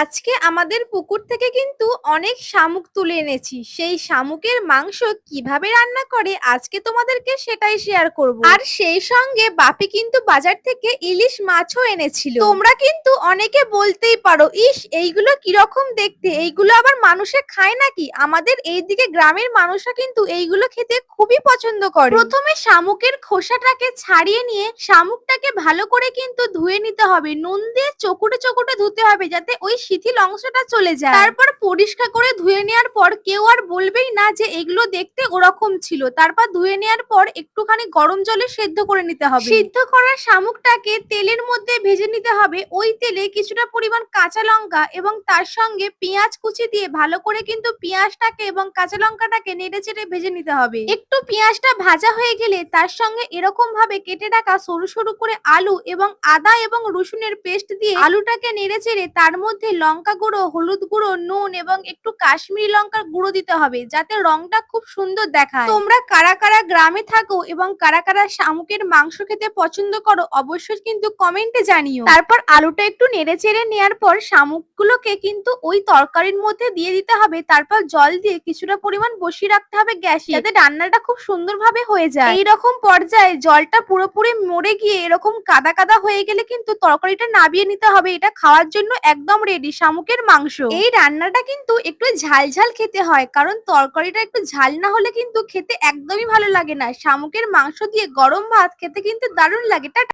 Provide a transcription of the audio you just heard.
আজকে আমাদের পুকুর থেকে কিন্তু অনেক শামুক তুলে এনেছি। সেই শামুকের মাংস কিভাবে রান্না করে আজকে তোমাদেরকে সেটাই শেয়ার করব। আর সেই সঙ্গে বাপি কিন্তু বাজার থেকে ইলিশ মাছও এনেছিল। তোমরা কিন্তু অনেকে বলতেই পারো, ইস এইগুলো কিরকম দেখতে, এইগুলো আবার মানুষে খায় নাকি? আমাদের এইদিকে গ্রামের মানুষরা কিন্তু এইগুলো খেতে খুবই পছন্দ করে। প্রথমে শামুকের খোসাটাকে ছাড়িয়ে নিয়ে শামুকটাকে ভালো করে কিন্তু ধুয়ে নিতে হবে। নুন দিয়ে চকুটে চকুটে ধুতে হবে যাতে ওই শিথিল অংশটা চলে যায়। তারপর পরিষ্কার করে ধুয়ে নেওয়ার পর কেউ আর বলবেই না যে এগুলো দেখতে ওরকম ছিল। তারপর ধুয়ে নেওয়ার পর একটুখানি গরম জলে সেদ্ধ করে নিতে হবে। সিদ্ধ করা শামুকটাকে তেলের মধ্যে ভেজে নিতে হবে। ওই তেলে কিছুটা পরিমাণ কাঁচা লঙ্কা এবং তার সঙ্গে পেঁয়াজ কুচি দিয়ে ভালো করে কিন্তু পেঁয়াজটাকে এবং কাঁচা লঙ্কাটাকে নেড়ে চেড়ে ভেজে নিতে হবে। একটু পেঁয়াজটা ভাজা হয়ে গেলে তার সঙ্গে এরকম ভাবে কেটে রাখা সরু সরু করে আলু এবং আদা এবং রসুনের পেস্ট দিয়ে আলুটাকে নেড়ে চেড়ে তার মধ্যে লঙ্কা গুঁড়ো, হলুদ গুঁড়ো, নুন এবং একটু কাশ্মীরি লঙ্কার গুঁড়ো দিতে হবে যাতে রংটা খুব সুন্দর দেখায়। তোমরা কারা কারা গ্রামে থাকো এবং কারা কারা শামুকের মাংস খেতে পছন্দ করো অবশ্যই কিন্তু কমেন্টে জানিও। তারপর আলুটা একটু নেড়ে চেড়ে নেওয়ার পর শামুকগুলোকে কিন্তু ওই তরকারির মধ্যে দিয়ে দিতে হবে। তারপর জল দিয়ে কিছুটা পরিমাণ বসিয়ে রাখতে হবে গ্যাসে যাতে রান্নাটা খুব সুন্দরভাবে হয়ে যায়। এইরকম পর্যায়ে জলটা পুরোপুরি মরে গিয়ে এরকম কাদা কাদা হয়ে গেলে কিন্তু তরকারিটা নামিয়ে নিতে হবে। এটা খাওয়ার জন্য একদম রেডি শামুকের মাংস। এই রান্নাটা কিন্তু একটু ঝাল ঝাল খেতে হয় কারণ তরকারিটা একটু ঝাল না হলে কিন্তু খেতে একদমই ভালো লাগে না। শামুকের মাংস দিয়ে গরম ভাত খেতে কিন্তু দারুণ লাগে।